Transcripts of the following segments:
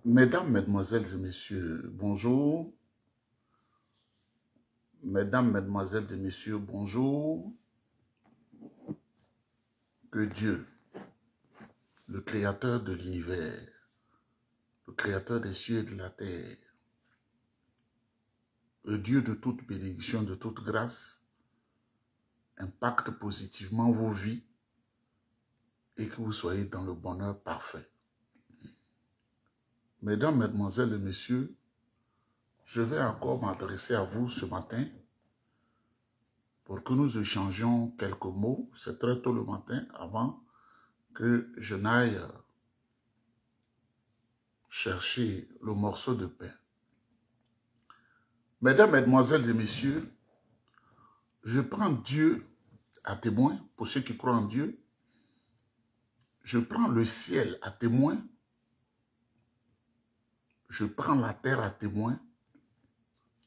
Mesdames, Mesdemoiselles et Messieurs, bonjour. Mesdames, Mesdemoiselles et Messieurs, bonjour. Que Dieu, le Créateur de l'univers, le Créateur des cieux et de la terre, le Dieu de toute bénédiction, de toute grâce, impacte positivement vos vies et que vous soyez dans le bonheur parfait. Mesdames, Mesdemoiselles et Messieurs, je vais encore m'adresser à vous ce matin pour que nous échangions quelques mots. C'est très tôt le matin avant que je n'aille chercher le morceau de pain. Mesdames, Mesdemoiselles et Messieurs, je prends Dieu à témoin, pour ceux qui croient en Dieu. Je prends le ciel à témoin. Je prends la terre à témoin.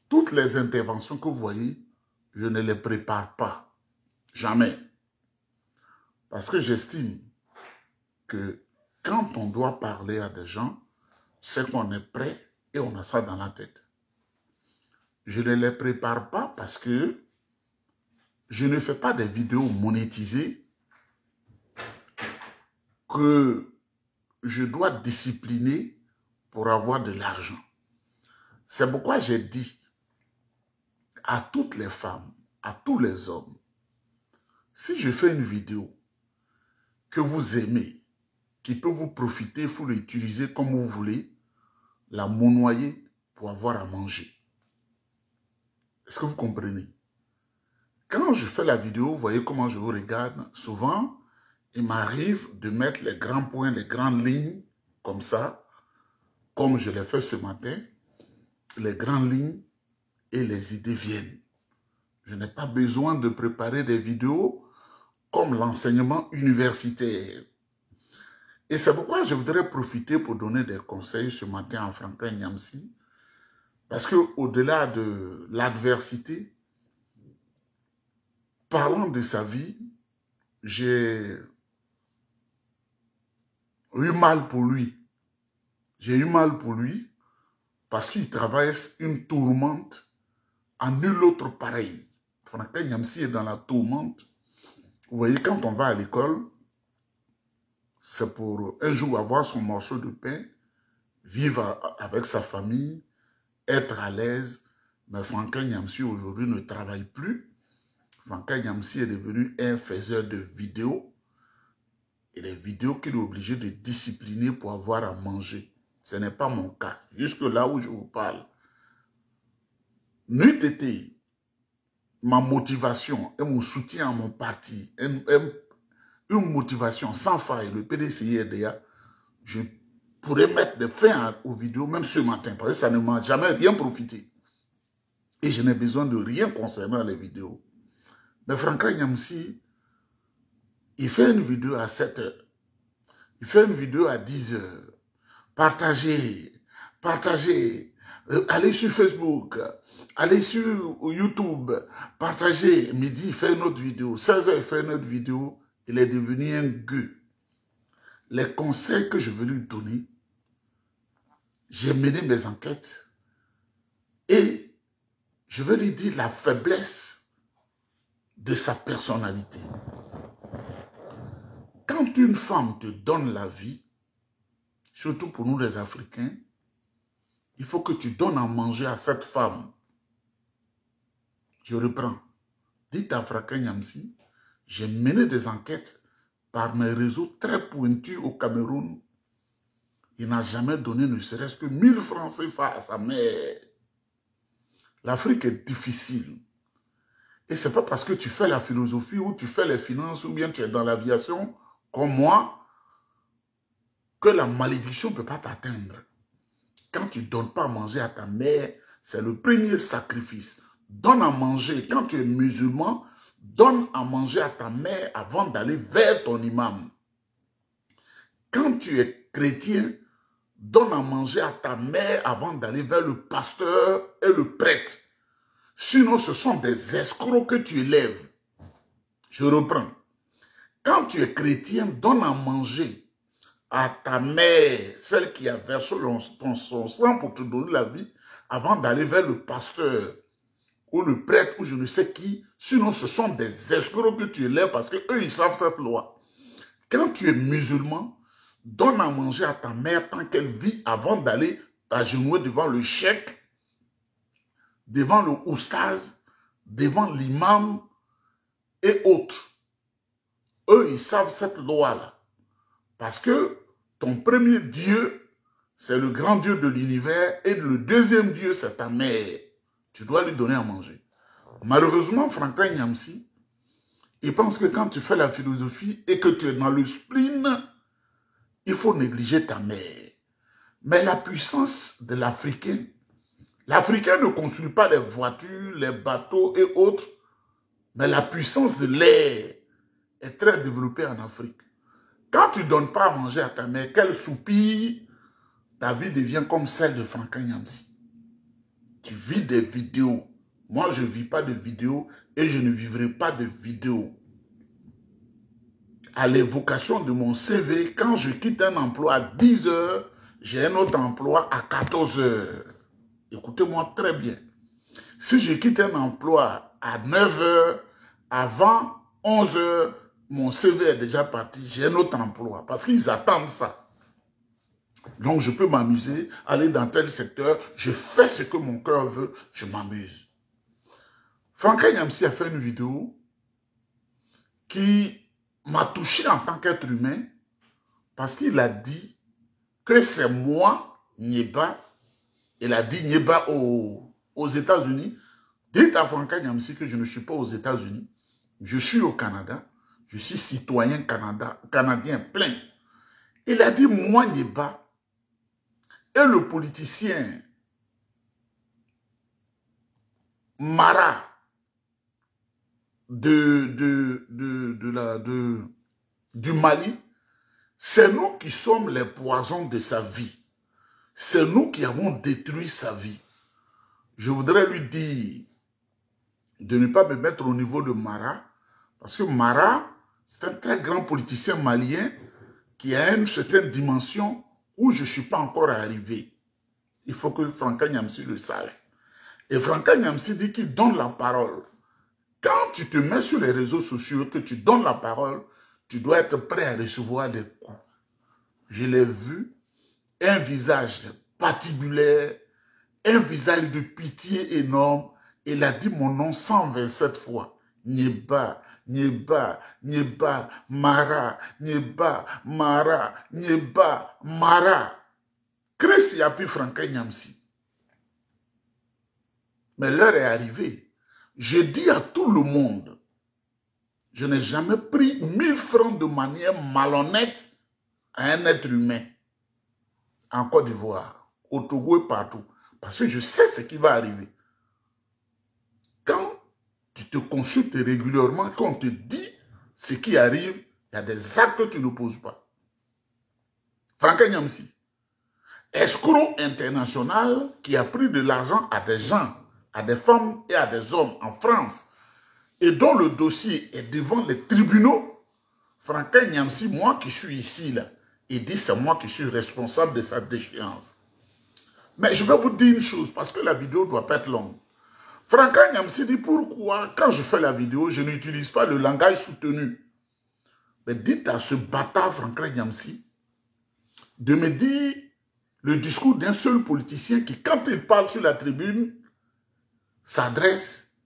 Toutes les interventions que vous voyez, je ne les prépare pas. Jamais. Parce que j'estime que quand on doit parler à des gens, c'est qu'on est prêt et on a ça dans la tête. Je ne les prépare pas parce que je ne fais pas des vidéos monétisées que je dois discipliner pour avoir de l'argent. C'est pourquoi j'ai dit à toutes les femmes, à tous les hommes, si je fais une vidéo que vous aimez, qui peut vous profiter, vous l'utilisez comme vous voulez, la monnoyer pour avoir à manger. Est-ce que vous comprenez? Quand je fais la vidéo, vous voyez comment je vous regarde, souvent, il m'arrive de mettre les grands points, les grandes lignes, comme ça, comme je l'ai fait ce matin, les grandes lignes et les idées viennent. Je n'ai pas besoin de préparer des vidéos comme l'enseignement universitaire. Et c'est pourquoi je voudrais profiter pour donner des conseils ce matin à Franklin Nyamsi, parce qu'au-delà de l'adversité, parlant de sa vie, j'ai eu mal pour lui. J'ai eu mal pour lui parce qu'il traverse une tourmente à nul autre pareil. Franklin Nyamsi est dans la tourmente. Vous voyez, quand on va à l'école, c'est pour un jour avoir son morceau de pain, vivre avec sa famille, être à l'aise. Mais Franklin Nyamsi aujourd'hui ne travaille plus. Franklin Nyamsi est devenu un faiseur de vidéos. Et les vidéos qu'il est obligé de discipliner pour avoir à manger. Ce n'est pas mon cas. Jusque là où je vous parle. N'eût été ma motivation et mon soutien à mon parti, une motivation sans faille, le PDCI-RDA, je pourrais mettre des fins aux vidéos, même ce matin, parce que ça ne m'a jamais rien profité. Et je n'ai besoin de rien concernant les vidéos. Mais Franklin Nyamsi, il fait une vidéo à 7 heures. Il fait une vidéo à 10 heures. Partagez, partagez. Allez sur Facebook, allez sur YouTube, partagez. Midi, il fait une autre vidéo. 16 heures, il fait une autre vidéo. Il est devenu un gueux. Les conseils que je veux lui donner, j'ai mené mes enquêtes et je vais lui dire la faiblesse de sa personnalité. Quand une femme te donne la vie, surtout pour nous les Africains, il faut que tu donnes à manger à cette femme. Je reprends. Dites à Franklin Nyamsi, j'ai mené des enquêtes par mes réseaux très pointus au Cameroun. Il n'a jamais donné ne serait-ce que 1000 francs CFA à sa mère. L'Afrique est difficile. Et ce n'est pas parce que tu fais la philosophie ou tu fais les finances ou bien tu es dans l'aviation, comme moi, que la malédiction ne peut pas t'atteindre. Quand tu ne donnes pas à manger à ta mère, c'est le premier sacrifice. Donne à manger. Quand tu es musulman, donne à manger à ta mère avant d'aller vers ton imam. Quand tu es chrétien, donne à manger à ta mère avant d'aller vers le pasteur et le prêtre. Sinon, ce sont des escrocs que tu élèves. Je reprends. Quand tu es chrétien, donne à manger à ta mère, celle qui a versé son sang pour te donner la vie, avant d'aller vers le pasteur ou le prêtre ou je ne sais qui. Sinon, ce sont des escrocs que tu élèves parce qu'eux, ils savent cette loi. Quand tu es musulman, donne à manger à ta mère tant qu'elle vit avant d'aller t'agenouiller devant le cheikh, devant le oustaz, devant l'imam et autres. Eux, ils savent cette loi-là. Parce que ton premier Dieu, c'est le grand Dieu de l'univers et le deuxième Dieu, c'est ta mère. Tu dois lui donner à manger. Malheureusement, Franklin Nyamsi, il pense que quand tu fais la philosophie et que tu es dans le spleen, il faut négliger ta mère. Mais la puissance de l'Africain, l'Africain ne construit pas les voitures, les bateaux et autres, mais la puissance de l'air est très développée en Afrique. Quand tu ne donnes pas à manger à ta mère, qu'elle soupire, ta vie devient comme celle de Franklin Nyamsi. Tu vis des vidéos. Moi, je ne vis pas de vidéos et je ne vivrai pas de vidéos. À l'évocation de mon CV, quand je quitte un emploi à 10 heures, j'ai un autre emploi à 14 heures. Écoutez-moi très bien. Si je quitte un emploi à 9 heures, avant 11 heures, mon CV est déjà parti, j'ai un autre emploi. Parce qu'ils attendent ça. Donc je peux m'amuser, aller dans tel secteur, je fais ce que mon cœur veut, je m'amuse. Franklin Nyamsi a fait une vidéo qui m'a touché en tant qu'être humain parce qu'il a dit que c'est moi, Nyeba, il a dit Nyeba aux États-Unis. Dites à Franklin Nyamsi que je ne suis pas aux États-Unis, je suis au Canada, je suis citoyen canadien plein. Il a dit moi, Nyeba, et le politicien Mara du Mali, c'est nous qui sommes les poisons de sa vie. C'est nous qui avons détruit sa vie. Je voudrais lui dire de ne pas me mettre au niveau de Mara, parce que Mara, c'est un très grand politicien malien qui a une certaine dimension où je ne suis pas encore arrivé. Il faut que Franklin Nyamsi le sache. Et Franklin Nyamsi dit qu'il donne la parole. Quand tu te mets sur les réseaux sociaux, que tu donnes la parole, tu dois être prêt à recevoir des coups. Je l'ai vu, un visage patibulaire, un visage de pitié énorme. Il a dit mon nom 127 fois. Nyeba, Nyeba, Nyeba, Mara, Nyeba, Mara, Nyeba, Mara. Chris y a pu Franklin Nyamsi. Mais l'heure est arrivée. Je dis à tout le monde, je n'ai jamais pris 1000 francs de manière malhonnête à un être humain en Côte d'Ivoire, au Togo et partout. Parce que je sais ce qui va arriver. Quand tu te consultes régulièrement, quand on te dit ce qui arrive, il y a des actes que tu ne poses pas. Franklin Nyamsi, escroc international qui a pris de l'argent à des gens, à des femmes et à des hommes en France, et dont le dossier est devant les tribunaux. Franklin Nyamsi, moi qui suis ici, là, il dit c'est moi qui suis responsable de sa déchéance. Mais je vais vous dire une chose, parce que la vidéo ne doit pas être longue. Franklin Nyamsi dit pourquoi, quand je fais la vidéo, je n'utilise pas le langage soutenu. Mais dites à ce bâtard Franklin Nyamsi de me dire le discours d'un seul politicien qui, quand il parle sur la tribune, s'adresse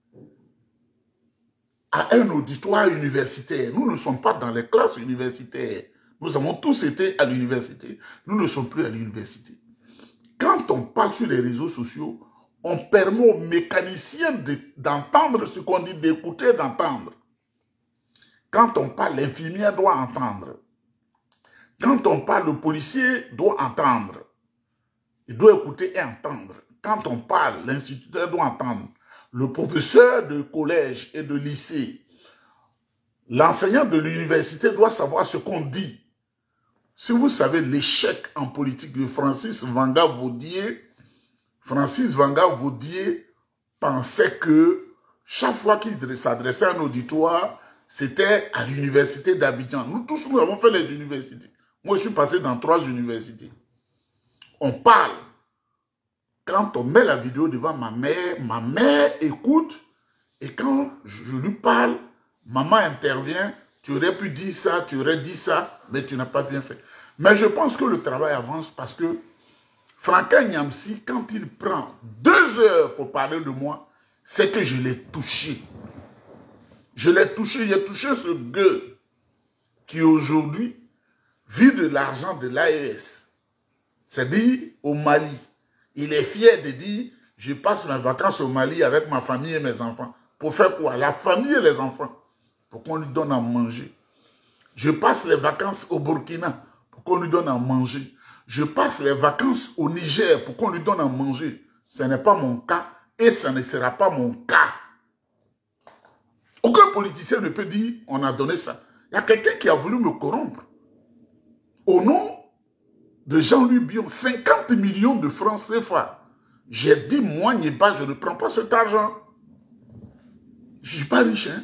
à un auditoire universitaire. Nous ne sommes pas dans les classes universitaires. Nous avons tous été à l'université. Nous ne sommes plus à l'université. Quand on parle sur les réseaux sociaux, on permet aux mécaniciens d'entendre ce qu'on dit, d'écouter, d'entendre. Quand on parle, l'infirmière doit entendre. Quand on parle, le policier doit entendre. Il doit écouter et entendre. Quand on parle, l'instituteur doit entendre. Le professeur de collège et de lycée, l'enseignant de l'université doit savoir ce qu'on dit. Si vous savez l'échec en politique de Francis Vangas Vaudier pensait que chaque fois qu'il s'adressait à un auditoire, c'était à l'université d'Abidjan. Nous tous, nous avons fait les universités. Moi, je suis passé dans 3 universités. On parle. Quand on met la vidéo devant ma mère écoute. Et quand je lui parle, maman intervient. Tu aurais pu dire ça, tu aurais dit ça, mais tu n'as pas bien fait. Mais je pense que le travail avance parce que Franklin Nyamsi, quand il prend 2 heures pour parler de moi, c'est que je l'ai touché. Je l'ai touché, j'ai touché ce gueux qui aujourd'hui vit de l'argent de l'AES. C'est-à-dire au Mali. Il est fier de dire, je passe mes vacances au Mali avec ma famille et mes enfants. Pour faire quoi? La famille et les enfants. Pour qu'on lui donne à manger. Je passe les vacances au Burkina pour qu'on lui donne à manger. Je passe les vacances au Niger pour qu'on lui donne à manger. Ce n'est pas mon cas et ce ne sera pas mon cas. Aucun politicien ne peut dire on a donné ça. Il y a quelqu'un qui a voulu me corrompre. Au nom de Jean-Louis Bion, 50 millions de francs CFA. J'ai dit, moi, Nieba, je ne prends pas cet argent. Je ne suis pas riche, hein.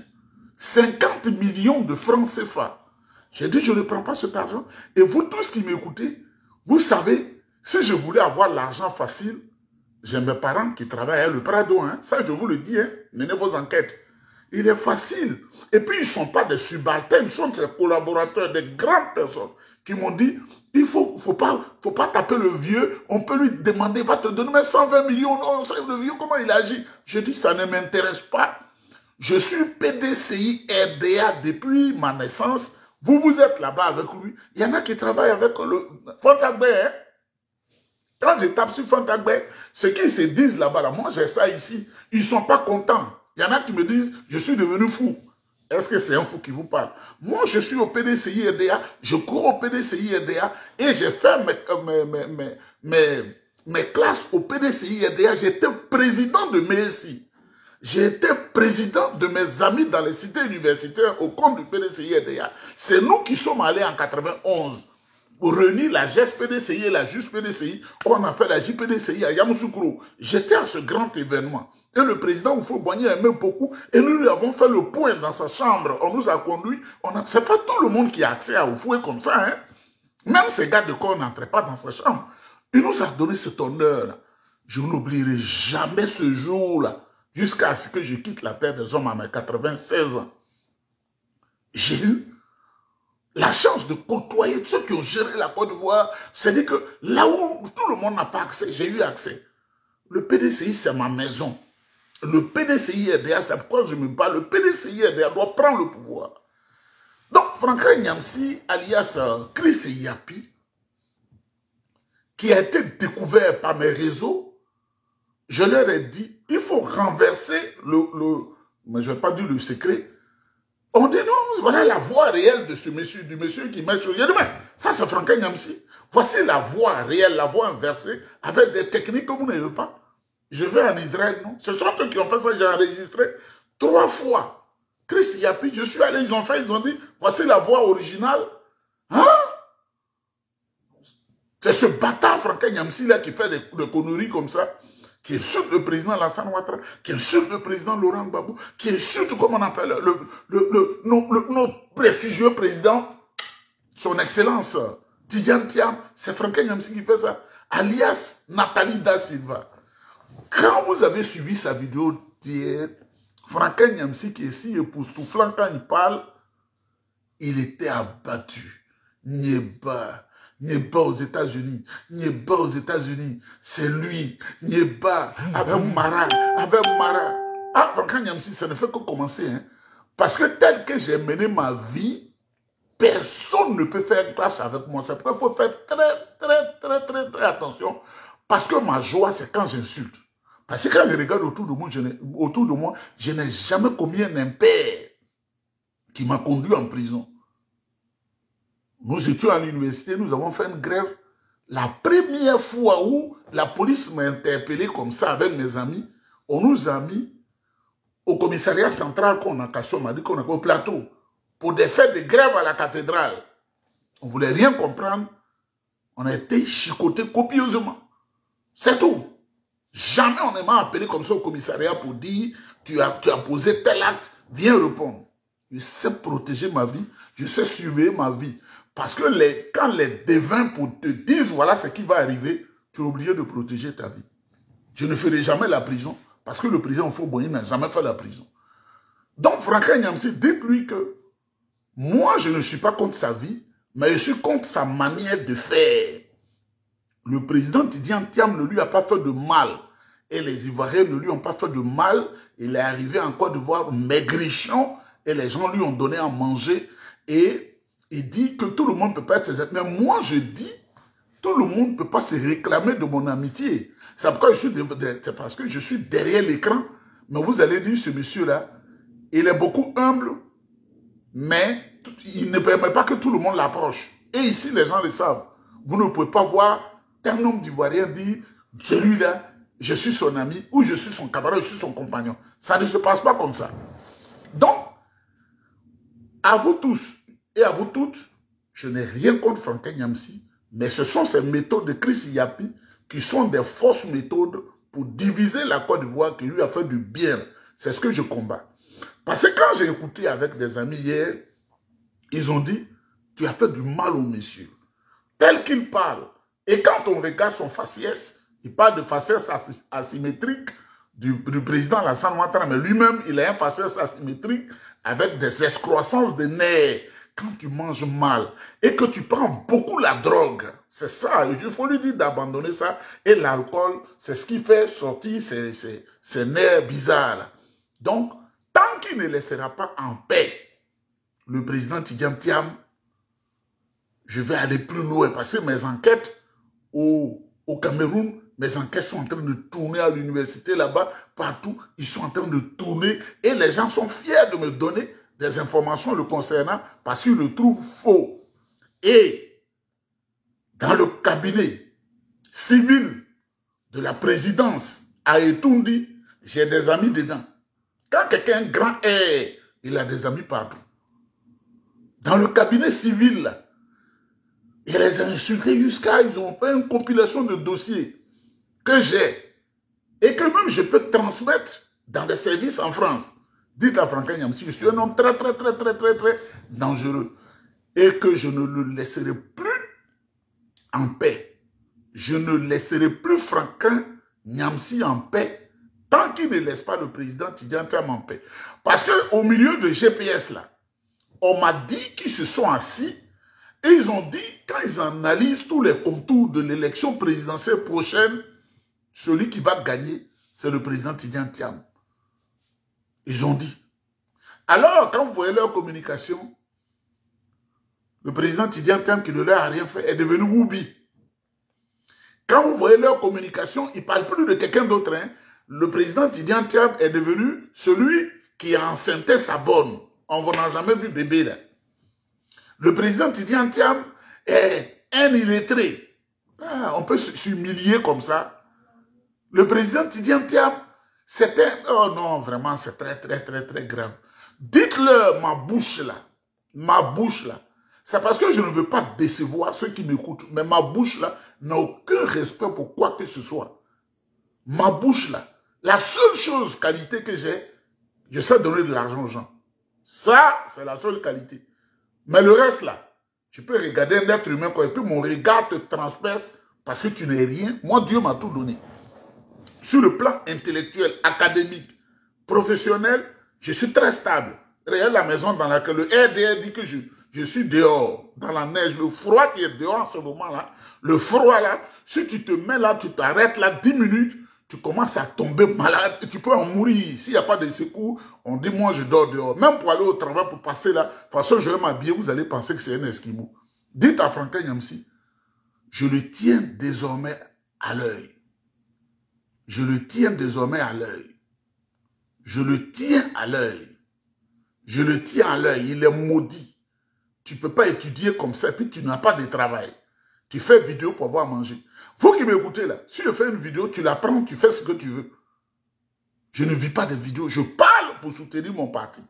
50 millions de francs CFA. J'ai dit, je ne prends pas cet argent. Et vous tous qui m'écoutez, vous savez, si je voulais avoir l'argent facile, j'ai mes parents qui travaillent à Le Prado, hein. Ça, je vous le dis, hein. Menez vos enquêtes. Il est facile. Et puis, ils ne sont pas des subalternes, ils sont des collaborateurs, des grandes personnes qui m'ont dit, il faut pas taper le vieux, on peut lui demander, va te donner même 120 millions, non, le vieux, comment il agit? Je dis, ça ne m'intéresse pas. Je suis PDCI RDA depuis ma naissance. Vous êtes là-bas avec lui. Il y en a qui travaillent avec le Fantagbe. Hein? Quand je tape sur Fantagbe, ce qu'ils se disent là-bas, là, moi j'ai ça ici, ils ne sont pas contents. Il y en a qui me disent, je suis devenu fou. Est-ce que c'est un fou qui vous parle? Moi, je suis au PDCI RDA, je cours au PDCI RDA et j'ai fait mes classes au PDCI RDA. J'étais président de MESI. J'ai été président de mes amis dans les cités universitaires au compte du PDCI RDA. C'est nous qui sommes allés en 91 pour réunir la GES PDCI et la JUS PDCI. On a fait la JPDCI à Yamoussoukro. J'étais à ce grand événement. Et le président Oufo-Boigny aimait beaucoup. Et nous lui avons fait le point dans sa chambre. On nous a conduits. C'est pas tout le monde qui a accès à Oufoué comme ça. Hein? Même ces gars de corps n'entraient pas dans sa chambre. Il nous a donné cet honneur-là. Je n'oublierai jamais ce jour-là. Jusqu'à ce que je quitte la terre des hommes à mes 96 ans. J'ai eu la chance de côtoyer ceux qui ont géré la Côte d'Ivoire. C'est-à-dire que là où tout le monde n'a pas accès, j'ai eu accès. Le PDCI, c'est ma maison. Le PDCI RDA, c'est pourquoi je me parle. Le PDCI RDA doit prendre le pouvoir. Donc, Franklin Nyamsi, alias Chris Yapi, qui a été découvert par mes réseaux, je leur ai dit, il faut renverser mais je ne vais pas dire le secret. On dit non, voilà la voix réelle de ce monsieur, du monsieur qui met sur. J'ai dit, mais ça c'est Franklin Nyamsi. Voici la voix réelle, la voix inversée, avec des techniques que vous n'avez pas. Je vais en Israël, non? Ce sont eux qui ont fait ça, j'ai enregistré 3 fois. Chris Yapi, je suis allé, ils ont dit, voici la voix originale. Hein? C'est ce bâtard Franklin Nyamsi là qui fait des conneries comme ça, qui insulte le président Alassane Ouattara, qui insulte le président Laurent Gbagbo, qui insulte, comme on appelle, notre prestigieux président, son excellence, Tidjane Thiam. C'est Franklin Nyamsi qui fait ça, alias Nathalie Da Silva. Quand vous avez suivi sa vidéo d'hier, Franklin Nyamsi qui est si époustouflant quand il parle, il était abattu. Nieba aux États-Unis, Nieba aux États-Unis, c'est lui, Nieba, avec Mara. Ah, Franklin Nyamsi, ça ne fait que commencer, hein. Parce que tel que j'ai mené ma vie, personne ne peut faire clash avec moi. C'est pourquoi il faut faire très attention. Parce que ma joie, c'est quand j'insulte. Parce que quand je regarde autour de moi, je n'ai jamais commis un impair qui m'a conduit en prison. Nous étions à l'université, nous avons fait une grève. La première fois où la police m'a interpellé comme ça avec mes amis, on nous a mis au commissariat central qu'on a cassé, on m'a dit qu'on est au plateau, pour des fêtes de grève à la cathédrale. On ne voulait rien comprendre. On a été chicoté copieusement. C'est tout. Jamais on ne m'a appelé comme ça au commissariat pour dire tu as posé tel acte, viens répondre. Je sais protéger ma vie, je sais surveiller ma vie. Parce que quand les devins te disent voilà ce qui va arriver, tu es obligé de protéger ta vie. Je ne ferai jamais la prison, parce que le président Fauboy n'a jamais fait la prison. Donc, Franklin Nyamsi, dites-lui que moi, je ne suis pas contre sa vie, mais je suis contre sa manière de faire. Le président Tidjane Thiam ne lui a pas fait de mal. Et les Ivoiriens ne lui ont pas fait de mal. Il est arrivé en Côte d'Ivoire maigrichon et les gens lui ont donné à manger. Et il dit que tout le monde ne peut pas être ses amis. Mais moi, je dis, tout le monde ne peut pas se réclamer de mon amitié. C'est parce que je suis derrière l'écran. Mais vous allez dire, ce monsieur-là, il est beaucoup humble, mais il ne permet pas que tout le monde l'approche. Et ici, les gens le savent. Vous ne pouvez pas voir un homme d'Ivoirien dire, celui-là, je suis son ami, ou je suis son camarade, je suis son compagnon. Ça ne se passe pas comme ça. Donc, à vous tous et à vous toutes, je n'ai rien contre Franklin Nyamsi, mais ce sont ces méthodes de Chris Yapi qui sont des fausses méthodes pour diviser la Côte d'Ivoire qui lui a fait du bien. C'est ce que je combats. Parce que quand j'ai écouté avec des amis hier, ils ont dit, tu as fait du mal au monsieur. Tel qu'il parle. Et quand on regarde son faciès, il parle de faciès asymétrique du président Alassane Ouattara, mais lui-même, il a un faciès asymétrique avec des excroissances de nerfs. Quand tu manges mal et que tu prends beaucoup la drogue, c'est ça, il faut lui dire d'abandonner ça. Et l'alcool, c'est ce qui fait sortir ces nerfs bizarres. Donc, tant qu'il ne laissera pas en paix le président Tidjane Thiam, je vais aller plus loin parce que mes enquêtes au Cameroun, mes enquêtes sont en train de tourner à l'université là-bas, partout, ils sont en train de tourner et les gens sont fiers de me donner des informations le concernant parce qu'ils le trouvent faux. Et dans le cabinet civil de la présidence à Etoundi, j'ai des amis dedans. Quand quelqu'un grand est, il a des amis partout. Dans le cabinet civil, là, il les a insultés jusqu'à, ils ont fait une compilation de dossiers que j'ai et que même je peux transmettre dans des services en France. Dites à Franklin Nyamsi, je suis un homme très dangereux et que je ne le laisserai plus en paix. Je ne laisserai plus Franklin Nyamsi en paix tant qu'il ne laisse pas le président Tidjane Thiam en paix. Parce qu'au milieu de GPS là, on m'a dit qu'ils se sont assis et ils ont dit, quand ils analysent tous les contours de l'élection présidentielle prochaine, celui qui va gagner, c'est le président Tidjane Thiam. Ils ont dit. Alors, quand vous voyez leur communication, le président Tidjane Thiam qui ne leur a rien fait est devenu Woubi. Quand vous voyez leur communication, ils ne parlent plus de quelqu'un d'autre. Hein. Le président Tidjane Thiam est devenu celui qui a enceinté sa bonne. On n'a jamais vu bébé là. Le président Tidjane Thiam est un illettré. Ah, on peut s'humilier comme ça. Le président Tidjane Thiam, c'était... Oh non, vraiment, c'est très grave. Dites-leur ma bouche là, c'est parce que je ne veux pas décevoir ceux qui m'écoutent, mais ma bouche là n'a aucun respect pour quoi que ce soit. Ma bouche là, la seule chose, qualité que j'ai, je sais donner de l'argent aux gens. Ça, c'est la seule qualité. Mais le reste là, tu peux regarder un être humain et puis mon regard te transperce parce que tu n'es rien. Moi, Dieu m'a tout donné. Sur le plan intellectuel, académique, professionnel, je suis très stable. Regarde la maison dans laquelle le RDR dit que je suis dehors, dans la neige, le froid qui est dehors en ce moment-là, le froid là, si tu te mets là, tu t'arrêtes là 10 minutes, tu commences à tomber malade, tu peux en mourir. S'il n'y a pas de secours, on dit moi je dors dehors. Même pour aller au travail, pour passer là, de toute façon je vais m'habiller, vous allez penser que c'est un Esquimau. Dites à Franklin Nyamsi, je le tiens désormais à l'œil. Je le tiens désormais à l'œil. Je le tiens à l'œil. Je le tiens à l'œil. Il est maudit. Tu ne peux pas étudier comme ça et puis tu n'as pas de travail. Tu fais vidéo pour avoir à manger. Vous qui m'écoutez là, si je fais une vidéo, tu la prends, tu fais ce que tu veux. Je ne vis pas de vidéos. Je parle pour soutenir mon parti.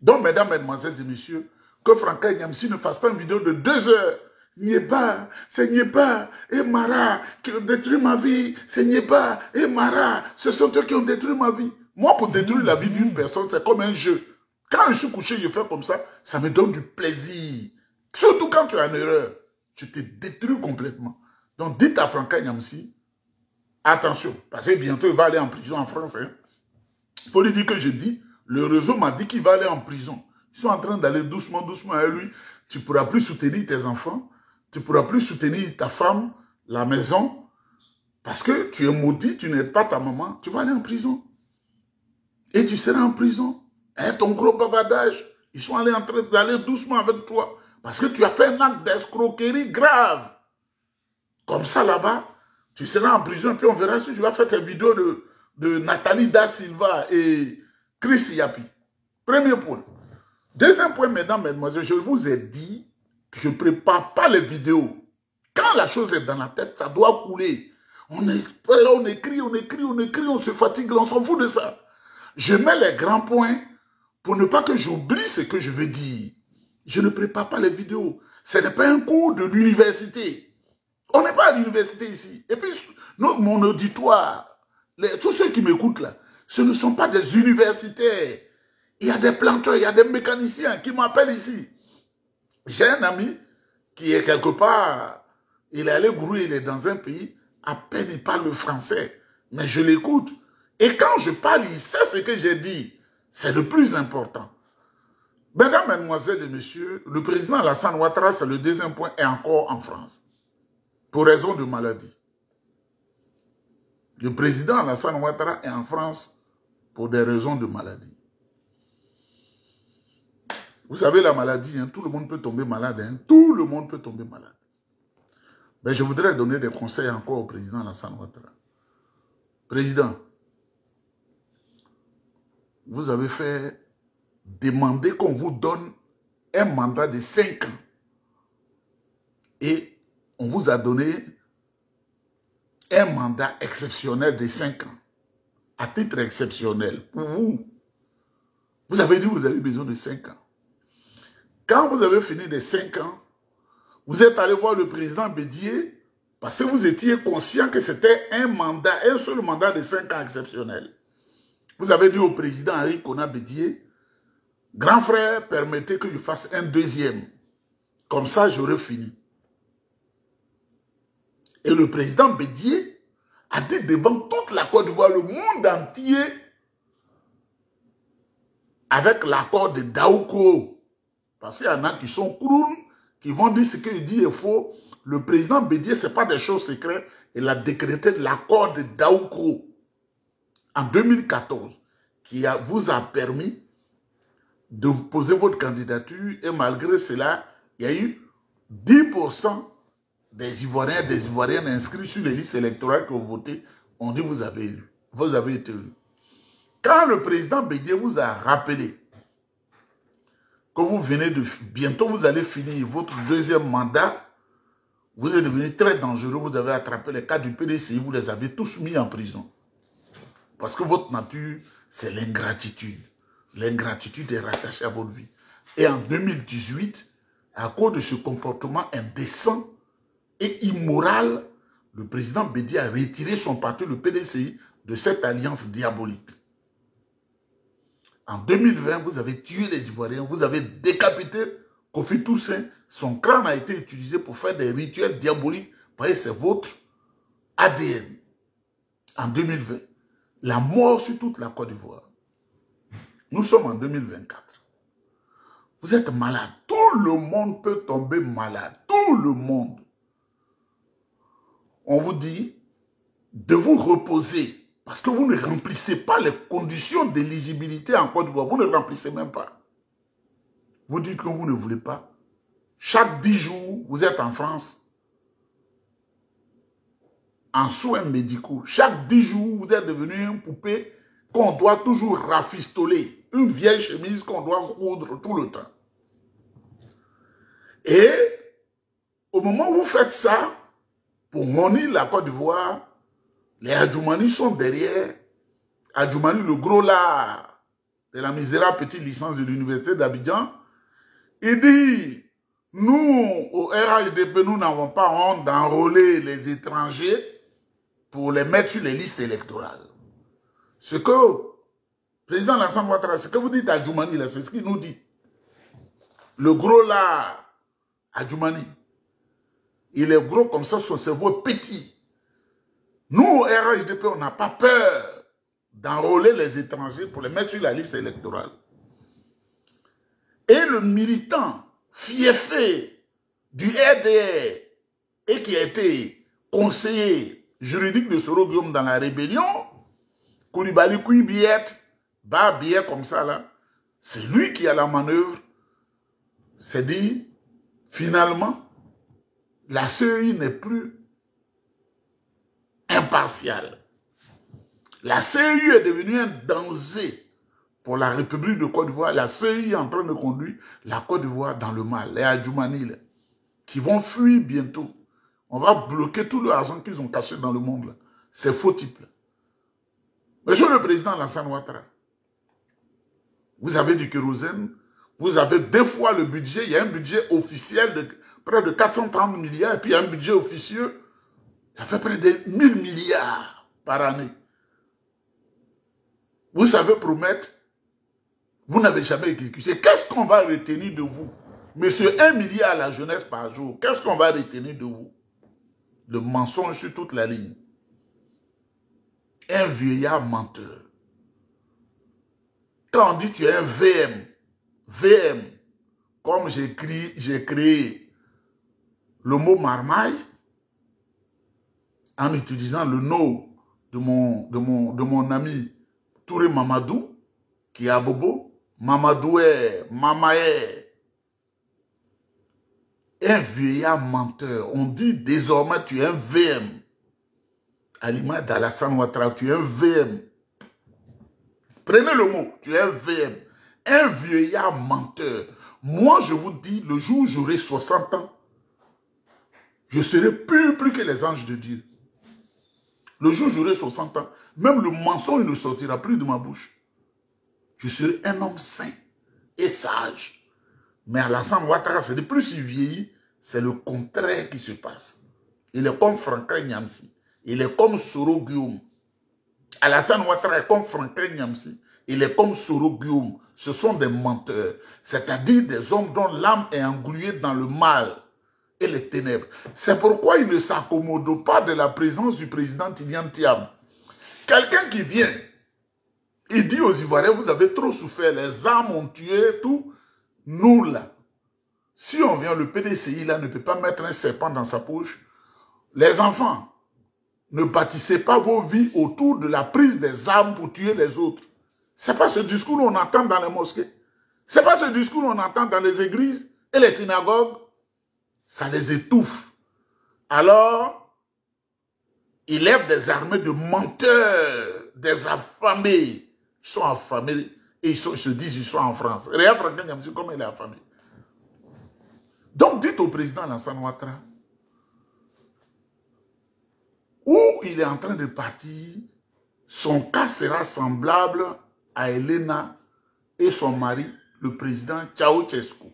Donc, mesdames, mesdemoiselles et messieurs, que Franklin Nyamsi ne fasse pas une vidéo de 2 heures. Nieba, c'est Nieba et Mara qui ont détruit ma vie. C'est Nieba et Mara, ce sont eux qui ont détruit ma vie. Moi, pour détruire la vie d'une personne, c'est comme un jeu. Quand je suis couché, je fais comme ça me donne du plaisir. Surtout quand tu es en erreur, tu te détruis complètement. Donc dites à Franca Nyamsi, attention, parce que bientôt il va aller en prison en France. Il faut lui dire que je dis, le réseau m'a dit qu'il va aller en prison. Ils sont en train d'aller doucement, doucement à lui. Tu ne pourras plus soutenir tes enfants, tu ne pourras plus soutenir ta femme, la maison, parce que tu es maudit, tu n'aides pas ta maman, tu vas aller en prison. Et tu seras en prison. Et ton gros bavardage, ils sont allés en train d'aller doucement avec toi, parce que tu as fait un acte d'escroquerie grave. Comme ça, là-bas, tu seras en prison, puis on verra si tu vas faire tes vidéos de Nathalie Da Silva et Chris Yapi. Premier point. Deuxième point, mesdames, mesdemoiselles, je vous ai dit que je ne prépare pas les vidéos. Quand la chose est dans la tête, ça doit couler. On écrit, on se fatigue, on s'en fout de ça. Je mets les grands points pour ne pas que j'oublie ce que je veux dire. Je ne prépare pas les vidéos. Ce n'est pas un cours de l'université. On n'est pas à l'université ici. Et puis, mon auditoire, tous ceux qui m'écoutent là, ce ne sont pas des universitaires. Il y a des planteurs, il y a des mécaniciens qui m'appellent ici. J'ai un ami qui est quelque part, il est allé grouiller, il est dans un pays, à peine il parle le français, mais je l'écoute. Et quand je parle, il sait ce que j'ai dit. C'est le plus important. Mesdames, mesdemoiselles et messieurs, le président Alassane Ouattara, c'est le deuxième point, est encore en France. Pour raison de maladie. Le président Alassane Ouattara est en France pour des raisons de maladie. Vous savez, la maladie, hein, tout le monde peut tomber malade. Hein, tout le monde peut tomber malade. Mais je voudrais donner des conseils encore au président Alassane Ouattara. Président, vous avez fait demander qu'on vous donne un mandat de 5 ans. Et on vous a donné un mandat exceptionnel de 5 ans. À titre exceptionnel, pour vous. Vous avez dit que vous avez besoin de 5 ans. Quand vous avez fini les 5 ans, vous êtes allé voir le président Bédié parce que vous étiez conscient que c'était un seul mandat de 5 ans exceptionnel. Vous avez dit au président Henri Konan Bédié, grand frère, permettez que je fasse un deuxième. Comme ça, j'aurai fini. Et le président Bédié a dit devant toute la Côte d'Ivoire, le monde entier, avec l'accord de Daoukro, parce qu'il y en a qui sont clowns, qui vont dire ce qu'il dit est faux. Le président Bédié, ce n'est pas des choses secrètes. Il a décrété l'accord de Daoukro en 2014, qui vous a permis de poser votre candidature. Et malgré cela, il y a eu 10% des Ivoiriens et des Ivoiriennes inscrits sur les listes électorales qui ont voté. On dit vous avez élu. Vous avez été élu. Quand le président Bédié vous a rappelé que vous venez de... Bientôt, vous allez finir votre deuxième mandat. Vous êtes devenu très dangereux. Vous avez attrapé les cas du PDCI. Vous les avez tous mis en prison. Parce que votre nature, c'est l'ingratitude. L'ingratitude est rattachée à votre vie. Et en 2018, à cause de ce comportement indécent et immoral, le président Bédié a retiré son parti, le PDCI, de cette alliance diabolique. En 2020, vous avez tué les Ivoiriens, vous avez décapité Kofi Toussaint. Son crâne a été utilisé pour faire des rituels diaboliques. Vous voyez, c'est votre ADN. En 2020, la mort sur toute la Côte d'Ivoire. Nous sommes en 2024. Vous êtes malade. Tout le monde peut tomber malade. Tout le monde. On vous dit de vous reposer. Parce que vous ne remplissez pas les conditions d'éligibilité en Côte d'Ivoire. Vous ne remplissez même pas. Vous dites que vous ne voulez pas. Chaque 10 jours, vous êtes en France. En soins médicaux. Chaque 10 jours, vous êtes devenu une poupée qu'on doit toujours rafistoler. Une vieille chemise qu'on doit coudre tout le temps. Et au moment où vous faites ça, pour monter la Côte d'Ivoire, les Adjoumani sont derrière. Adjoumani, le gros là, de la misérable petite licence de l'université d'Abidjan, il dit, nous, au RHDP, nous n'avons pas honte d'enrôler les étrangers pour les mettre sur les listes électorales. Ce que, président Alassane Ouattara, ce que vous dites à Adjoumani, c'est ce qu'il nous dit. Le gros là, Adjoumani. Il est gros comme ça, son cerveau est petit. Nous, RHDP, on n'a pas peur d'enrôler les étrangers pour les mettre sur la liste électorale. Et le militant fiefé du RDR et qui a été conseiller juridique de Soro Guillaume dans la rébellion, Koulibaly Kouibiet, Biet comme ça là, c'est lui qui a la manœuvre. C'est dit, finalement, la CEI n'est plus impartiale. La CEI est devenue un danger pour la République de Côte d'Ivoire. La CEI est en train de conduire la Côte d'Ivoire dans le mal. Les Adjoumani, qui vont fuir bientôt. On va bloquer tout l'argent qu'ils ont caché dans le monde. C'est faux type. Monsieur le Président Alassane Ouattara, vous avez du kérosène, vous avez 2 fois le budget, il y a un budget officiel de près de 430 milliards, et puis un budget officieux, ça fait près de 1000 milliards par année. Vous savez promettre, vous n'avez jamais exécuté. Qu'est-ce qu'on va retenir de vous? Monsieur, 1 milliard à la jeunesse par jour, qu'est-ce qu'on va retenir de vous? Le mensonge sur toute la ligne. Un vieillard menteur. Quand on dit tu es un VM, comme j'ai créé le mot marmaille, en utilisant le nom de mon ami Touré Mamadou, qui est à Bobo, Mamadoué, Mamaé, un vieillard menteur. On dit désormais tu es un VM. À l'image d'Alassane Ouattara, tu es un VM. Prenez le mot, tu es un VM. Un vieillard menteur. Moi, je vous dis, le jour où j'aurai 60 ans, je serai plus que les anges de Dieu. Le jour où j'aurai 60 ans, même le mensonge ne sortira plus de ma bouche. Je serai un homme saint et sage. Mais Alassane Ouattara, c'est de plus il vieillit, c'est le contraire qui se passe. Il est comme Franklin Nyamsi. Il est comme Soro Guillaume. Alassane Ouattara est comme Franklin Nyamsi. Il est comme Soro Guillaume. Ce sont des menteurs. C'est-à-dire des hommes dont l'âme est engluée dans le mal et les ténèbres. C'est pourquoi ils ne s'accommodent pas de la présence du président Tidjane Thiam. Quelqu'un qui vient, il dit aux Ivoiriens, vous avez trop souffert, les armes ont tué, tout. Nous là, si on vient, le PDCI là ne peut pas mettre un serpent dans sa poche. Les enfants, ne bâtissez pas vos vies autour de la prise des armes pour tuer les autres. Ce n'est pas ce discours qu'on entend dans les mosquées. Ce n'est pas ce discours qu'on entend dans les églises et les synagogues. Ça les étouffe. Alors, ils lèvent des armées de menteurs, des affamés. Ils sont affamés et ils se disent qu'ils sont en France. Regarde Franklin Nyamsi, comment il est affamé. Donc, dites au président Alassane Ouattara, où il est en train de partir, son cas sera semblable à Elena et son mari, le président Ceausescu.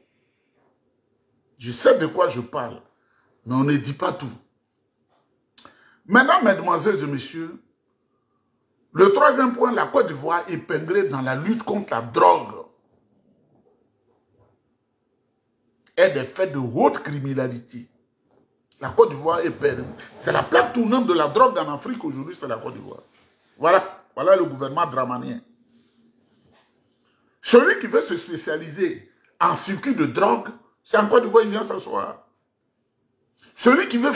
Je sais de quoi je parle, mais on ne dit pas tout. Mesdames, mesdemoiselles et messieurs, le 3e point, la Côte d'Ivoire est épinglée dans la lutte contre la drogue et des faits de haute criminalité. La Côte d'Ivoire est perdue. C'est la plaque tournante de la drogue en Afrique aujourd'hui, c'est la Côte d'Ivoire. Voilà le gouvernement dramanien. Celui qui veut se spécialiser en circuit de drogue, c'est en Côte d'Ivoire, il vient s'asseoir. Celui qui veut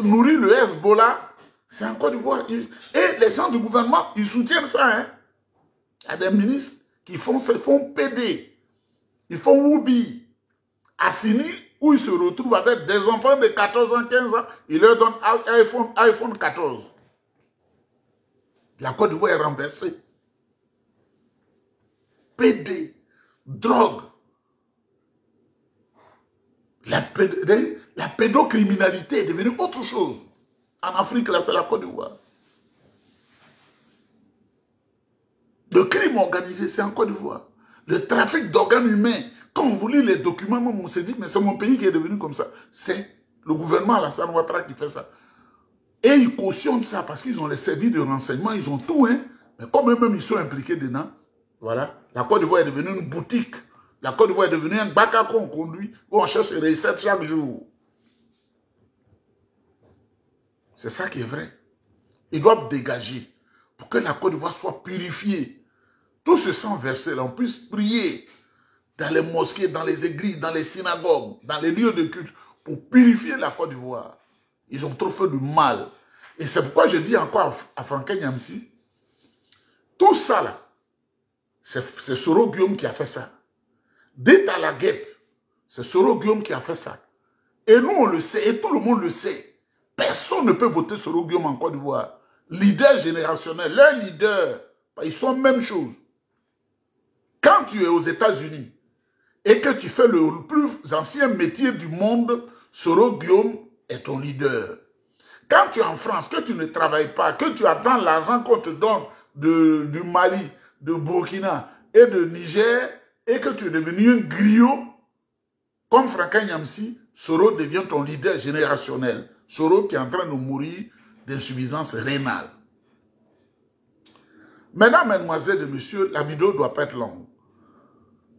nourrir le Hezbollah, c'est en Côte d'Ivoire. Et les gens du gouvernement, ils soutiennent ça. Hein? Il y a des ministres qui font PD. Ils font Woubi. Assini, où ils se retrouvent avec des enfants de 14 ans, 15 ans, ils leur donnent iPhone 14. La Côte d'Ivoire est renversée. PD, drogue, la pédocriminalité est devenue autre chose. En Afrique, là, c'est la Côte d'Ivoire. Le crime organisé, c'est en Côte d'Ivoire. Le trafic d'organes humains, quand on vous lit les documents, on s'est dit, mais c'est mon pays qui est devenu comme ça. C'est le gouvernement Alassane Ouattara qui fait ça. Et ils cautionnent ça parce qu'ils ont les services de renseignement, ils ont tout, hein. Mais comme eux-mêmes, ils sont impliqués dedans, voilà. La Côte d'Ivoire est devenue une boutique La Côte d'Ivoire est devenue un baka qu'on conduit, où on cherche les recettes chaque jour. C'est ça qui est vrai. Ils doivent dégager pour que la Côte d'Ivoire soit purifiée. Tout ce sang versé, là, on puisse prier dans les mosquées, dans les églises, dans les synagogues, dans les lieux de culte, pour purifier la Côte d'Ivoire. Ils ont trop fait de mal. Et c'est pourquoi je dis encore à Franklin Nyamsi, tout ça là, c'est Soro Guillaume qui a fait ça. Dites à la guêpe, c'est Soro Guillaume qui a fait ça. Et nous on le sait, et tout le monde le sait. Personne ne peut voter Soro Guillaume en Côte d'Ivoire. Leader générationnel, leurs leaders, ils sont même chose. Quand tu es aux États-Unis et que tu fais le plus ancien métier du monde, Soro Guillaume est ton leader. Quand tu es en France, que tu ne travailles pas, que tu attends l'argent qu'on te donne du Mali, de Burkina et de Niger, et que tu es devenu un griot, comme Franklin Nyamsi, Soro devient ton leader générationnel. Soro qui est en train de mourir d'insuffisance rénale. Mesdames, mesdemoiselles et messieurs, la vidéo ne doit pas être longue.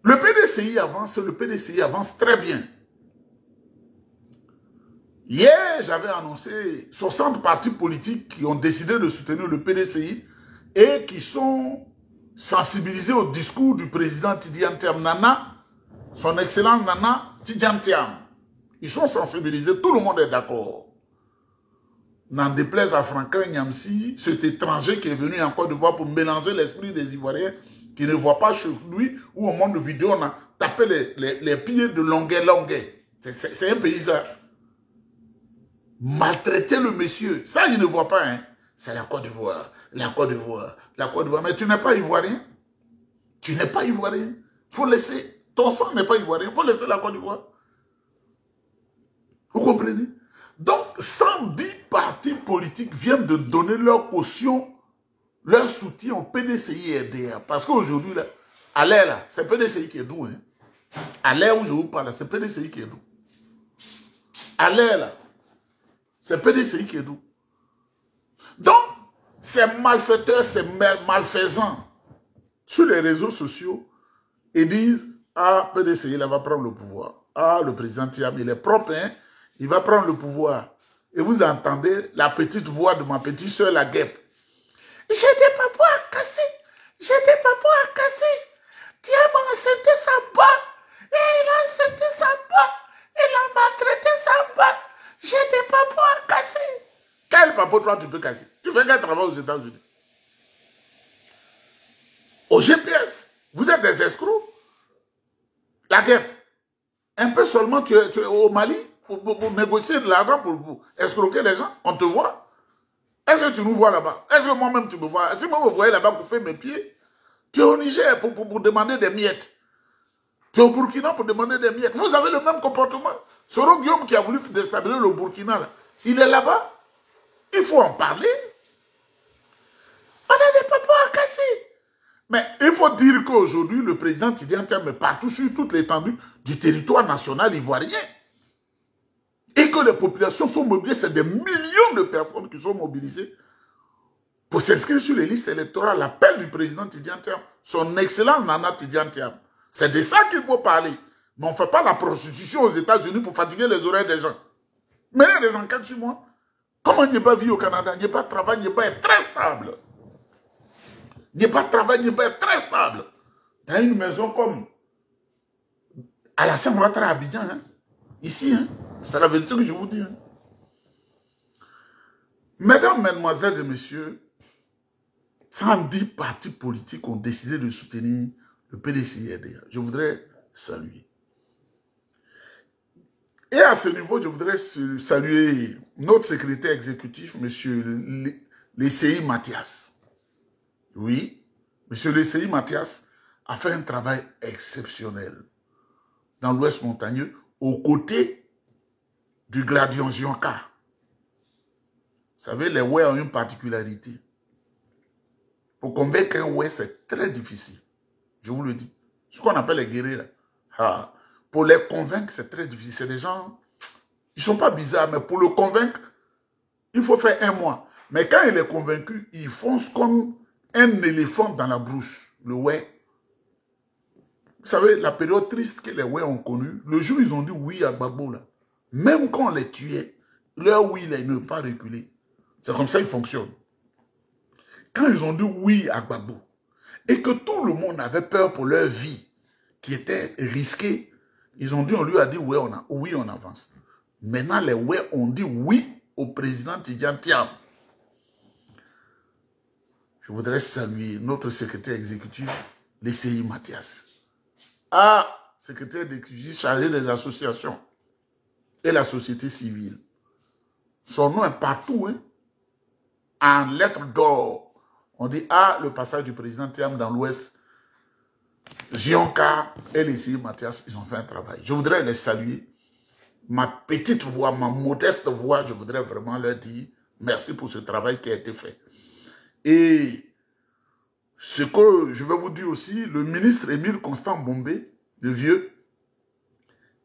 Le PDCI avance très bien. Hier, j'avais annoncé 60 partis politiques qui ont décidé de soutenir le PDCI et qui sont sensibilisés au discours du président Tidjane Thiam Nana, son excellent Nana Tidjane Thiam. Ils sont sensibilisés, tout le monde est d'accord. N'en déplaise à Franklin Nyamsi, cet étranger qui est venu en Côte d'Ivoire pour mélanger l'esprit des Ivoiriens, qui ne voit pas chez lui, où au monde de vidéo, on a tapé les pieds de longuet. C'est un paysan. Maltraiter le monsieur, ça il ne voit pas, hein. C'est la Côte d'Ivoire, la Côte d'Ivoire, la Côte d'Ivoire. Mais tu n'es pas ivoirien. Tu n'es pas ivoirien. Il faut laisser, ton sang n'est pas ivoirien, il faut laisser la Côte d'Ivoire. Vous comprenez? Donc, 110 partis politiques viennent de donner leur caution, leur soutien au PDCI et RDA. Parce qu'aujourd'hui, là, à l'air, là, c'est PDCI qui est doux. Hein. À l'air où je vous parle, c'est PDCI qui est doux. À l'air, là, c'est PDCI qui est doux. Donc, ces malfaiteurs, ces malfaisants, sur les réseaux sociaux, ils disent, ah, PDCI, il va prendre le pouvoir. Ah, le président Thiam, il est propre, hein, il va prendre le pouvoir. Et vous entendez la petite voix de ma petite soeur, la guêpe. J'ai des papois à casser. J'ai des papois à casser. Thiam a enceinté sa bas. Et il a enceinté sa bas. Il a maltraité sa bas. J'ai des papois à casser. Quel papo toi tu peux casser? Tu fais quel travail aux États-Unis? Au GPS, vous êtes des escrocs. La guêpe. Un peu seulement tu es au Mali pour négocier de l'argent pour escroquer les gens. On te voit. Est-ce que tu nous vois là-bas? Est-ce que moi-même tu me vois? Si moi vous voyez là-bas pour faire mes pieds, tu es au Niger pour demander des miettes. Tu es au Burkina pour demander des miettes. Vous avez le même comportement. Soro Guillaume qui a voulu déstabiliser le Burkina, là, il est là-bas. Il faut en parler. On a des papas à casser. Mais il faut dire qu'aujourd'hui, le président Tidjane Thiam est partout sur toute l'étendue du territoire national ivoirien. Et que les populations sont mobilisées, c'est des millions de personnes qui sont mobilisées pour s'inscrire sur les listes électorales. L'appel du président Tidjane Thiam, son excellent Nana Tidjane Thiam. C'est de ça qu'il faut parler. Mais on ne fait pas la prostitution aux États-Unis pour fatiguer les oreilles des gens. Menez des enquêtes sur moi. Comment il n'y a pas vie au Canada? Il n'y a pas de travail, il n'y a pas très stable. Il n'y a pas de travail, il n'y a pas très stable. Dans une maison comme à la Saint-Ouattara à Abidjan, hein? Ici, hein? C'est la vérité que je vous dis. Hein? Mesdames, mesdemoiselles et messieurs, 110 partis politiques ont décidé de soutenir le PDCI-RDA. Je voudrais saluer. Et à ce niveau, je voudrais saluer notre secrétaire exécutif, M. Lesseyi Mathias. Oui, M. Lesseyi Mathias a fait un travail exceptionnel dans l'Ouest montagneux, aux côtés du Gladion Zionka. Vous savez, les Ouè ont une particularité. Pour convaincre un Ouè, c'est très difficile. Je vous le dis. Ce qu'on appelle les guerriers, là. Ah. Pour les convaincre, c'est très difficile. C'est des gens, ils ne sont pas bizarres, mais pour le convaincre, il faut faire 1 mois. Mais quand il est convaincu, il fonce comme un éléphant dans la brousse. Le Ouè. Vous savez, la période triste que les Oué ont connue, le jour où ils ont dit oui à Gbagbo, là, même quand on les tuait, leur oui, là, ils ne peuvent pas reculer. C'est comme ça qu'ils fonctionnent. Quand ils ont dit oui à Gbagbo, et que tout le monde avait peur pour leur vie, qui était risquée, ils ont dit, on lui a dit oui, on avance. Maintenant, les Oué ont dit oui au président Tidjane Thiam. Je voudrais saluer notre secrétaire exécutif, l'ECI Mathias. Secrétaire exécutif chargé des associations et la société civile. Son nom est partout, hein, en lettres d'or. On dit, le passage du président Thiam dans l'Ouest, Gionka et l'ECI Mathias, ils ont fait un travail. Je voudrais les saluer. Ma petite voix, ma modeste voix, je voudrais vraiment leur dire merci pour ce travail qui a été fait. Et ce que je vais vous dire aussi, le ministre Émile Constant Bombé, le vieux,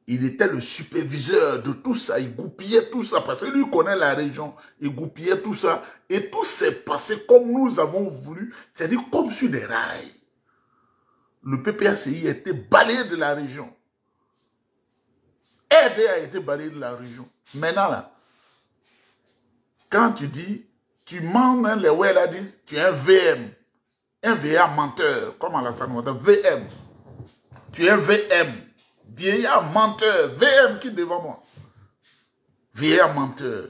il était le superviseur de tout ça, il goupillait tout ça, parce que lui connaît la région, il goupillait tout ça, et tout s'est passé comme nous avons voulu, c'est-à-dire comme sur des rails. Le PPACI a été balayé de la région. RD a été balayé de la région. Maintenant, là, quand tu dis, tu mens, hein, les Ouéla disent, tu es un VM. Un VA menteur, comme Alassane Ouattara, VM. Tu es un VM. Vieillard menteur. VM qui est devant moi. Vieillard menteur.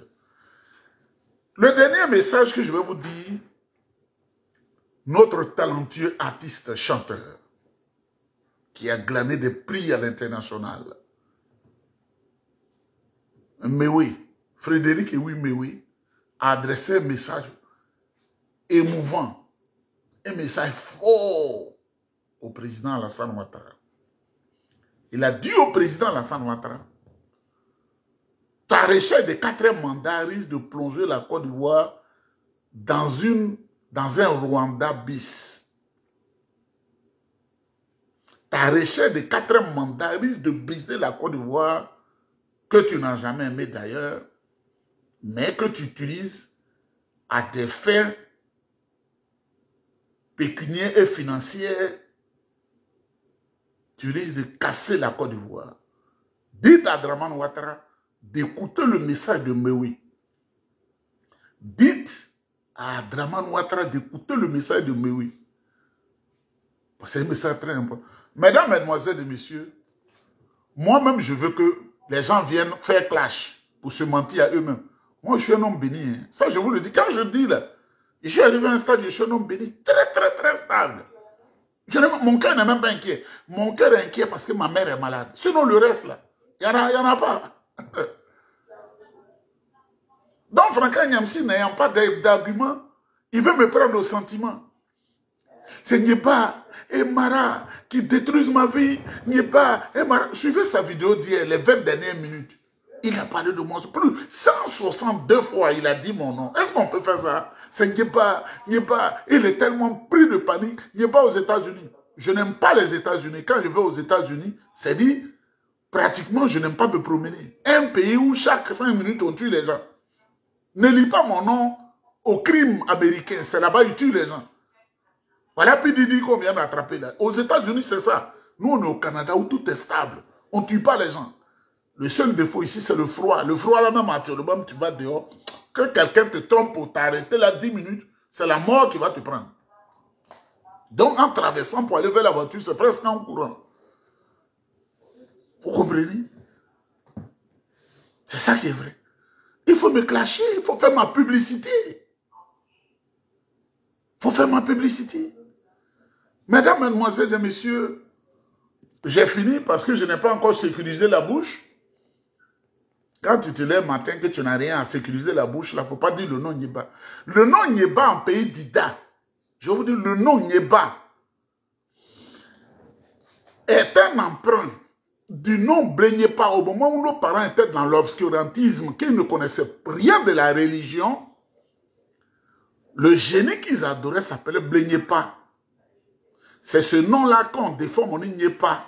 Le dernier message que je vais vous dire, notre talentueux artiste chanteur, qui a glané des prix à l'international, Mewe, Frédéric Ewi Mewe, a adressé un message émouvant, un message fort au président Alassane Ouattara. Il a dit au président Alassane Ouattara, ta recherche de 4e mandat risque de plonger la Côte d'Ivoire dans un Rwanda bis. Ta recherche de 4e mandat risque de briser la Côte d'Ivoire que tu n'as jamais aimé d'ailleurs, mais que tu utilises à des fins pécuniaires et financières. Tu risques de casser la Côte d'Ivoire. Dites à Dramane Ouattara d'écouter le message de Mewe. Dites à Dramane Ouattara d'écouter le message de Mewe. C'est un message très important. Mesdames, mesdemoiselles et messieurs, moi-même, je veux que les gens viennent faire clash pour se mentir à eux-mêmes. Moi, je suis un homme béni. Hein. Ça, je vous le dis. Quand je dis là, je suis arrivé à un stade, je suis un homme béni. Très, très, très stable. Mon cœur n'est même pas inquiet. Mon cœur est inquiet parce que ma mère est malade. Sinon, le reste, là, il n'y en a pas. Donc, Franklin Nyamsi, n'ayant pas d'argument, il veut me prendre au sentiment. C'est Nyeba et Mara qui détruisent ma vie. Nyeba et Mara. Suivez sa vidéo d'hier, les 20 dernières minutes. Il a parlé de moi. Plus 162 fois, il a dit mon nom. Est-ce qu'on peut faire ça? C'est Nyeba. Il est tellement pris de panique. Nyeba aux États-Unis. Je n'aime pas les États-Unis. Quand je vais aux États-Unis, c'est dit, pratiquement, je n'aime pas me promener. Un pays où chaque 5 minutes, on tue les gens. Ne lis pas mon nom au crime américain. C'est là-bas, ils tuent les gens. Voilà, puis Didi qu'on vient d'attraper là. Aux États-Unis, c'est ça. Nous, on est au Canada où tout est stable. On ne tue pas les gens. Le seul défaut ici, c'est le froid. Le froid, là, même actuellement, tu vas dehors. Que quelqu'un te trompe pour t'arrêter là 10 minutes, c'est la mort qui va te prendre. Donc, en traversant pour aller vers la voiture, c'est presque en courant. Vous comprenez? C'est ça qui est vrai. Il faut me clasher, il faut faire ma publicité. Il faut faire ma publicité. Mesdames, mesdemoiselles et messieurs, j'ai fini parce que je n'ai pas encore sécurisé la bouche. Quand tu te lèves matin que tu n'as rien à sécuriser la bouche, là, il ne faut pas dire le nom Nyeba. Le nom Nyeba en pays d'Ida, je vous dis, le nom Nyeba est un emprunt du nom Blégnyepa au moment où nos parents étaient dans l'obscurantisme, qu'ils ne connaissaient rien de la religion. Le génie qu'ils adoraient s'appelait Blégnyepa. C'est ce nom-là qu'on déforme, on dit Nyepa,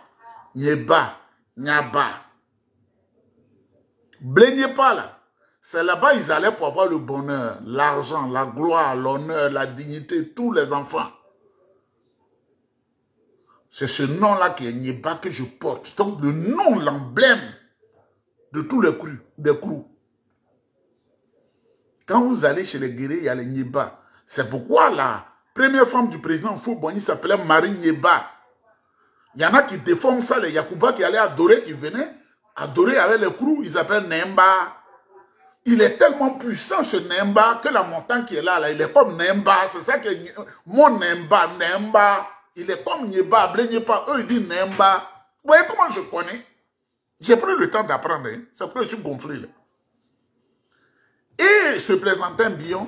Nyeba, Nyaba. Blégnyepa là, c'est là-bas ils allaient pour avoir le bonheur, l'argent, la gloire, l'honneur, la dignité, tous les enfants. C'est ce nom-là qui est Nyeba que je porte. Donc le nom, l'emblème de tous les crus, des crous. Quand vous allez chez les guerriers, il y a les Nyeba. C'est pourquoi la première femme du président Fou-Boigny s'appelait Marie Nyeba. Il y en a qui déforment ça, les Yakuba qui allaient adorer, qui venaient adorer avec les crous, ils appellent Nemba. Il est tellement puissant ce Nemba que la montagne qui est là, il est comme Nemba. C'est ça que mon Nemba, il est comme Nyeba, Blenyepa, eux ils disent Nemba. Vous voyez comment je connais? J'ai pris le temps d'apprendre, hein. C'est pour ça que je suis gonflé là. Et ce plaisantin Bion,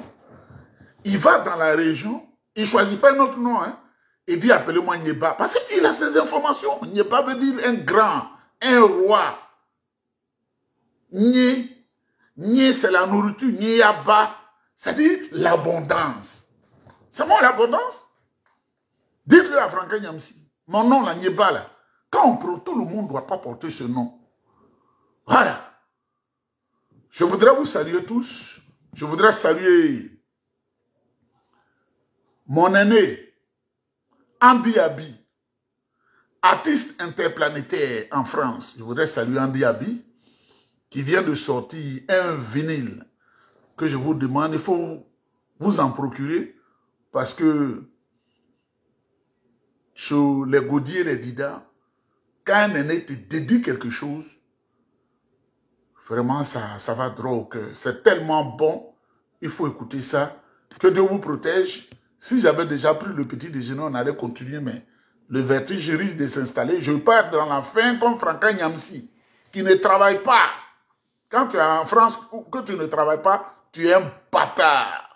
il va dans la région, il ne choisit pas un autre nom, hein. Il dit appelez-moi Nyeba, parce qu'il a ces informations. Nyeba veut dire un grand, un roi. Nye, c'est la nourriture, Nyaba, c'est-à-dire l'abondance. C'est moi l'abondance? Dites-le à Franklin Nyamsi, mon nom là, Nyeba là, quand on prend, tout le monde ne doit pas porter ce nom. Voilà. Je voudrais vous saluer tous. Je voudrais saluer mon aîné, Andy Abi, artiste interplanétaire en France. Je voudrais saluer Andy Abi, qui vient de sortir un vinyle que je vous demande. Il faut vous en procurer parce que sur les Gaudiers et les Dida, quand un aîné te dédie quelque chose, vraiment ça va droit au cœur. C'est tellement bon, il faut écouter ça. Que Dieu vous protège. Si j'avais déjà pris le petit déjeuner, on allait continuer, mais le vertige risque de s'installer. Je pars dans la faim comme Franklin Nyamsi, qui ne travaille pas. Quand tu es en France, que tu ne travailles pas, tu es un bâtard.